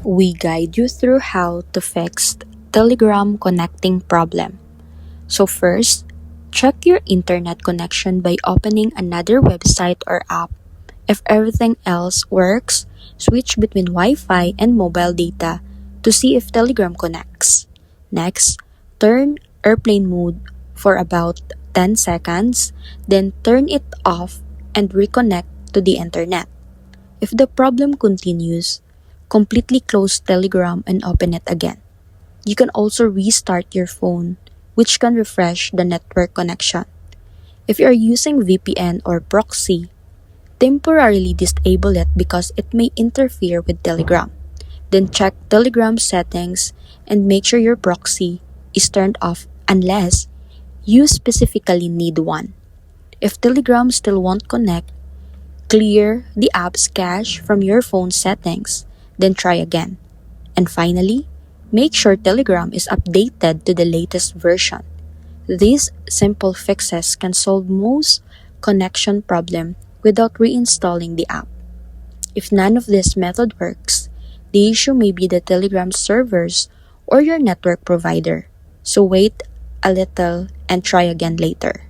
we guide you through how to fix Telegram connecting problem. So first, check your internet connection by opening another website or app. If everything else works, switch between Wi-Fi and mobile data to see if Telegram connects. Next, turn airplane mode for about 10 seconds, then turn it off and reconnect to the internet. If the problem continues, completely close Telegram and open it again. You can also restart your phone, which can refresh the network connection. If you are using VPN or proxy, temporarily disable it because it may interfere with Telegram. Then check Telegram settings and make sure your proxy is turned off unless you specifically need one. If Telegram still won't connect, clear the app's cache from your phone settings, then try again. And finally, make sure Telegram is updated to the latest version. These simple fixes can solve most connection problem without reinstalling the app. If none of this method works, the issue may be the Telegram servers or your network provider. So wait a little and try again later.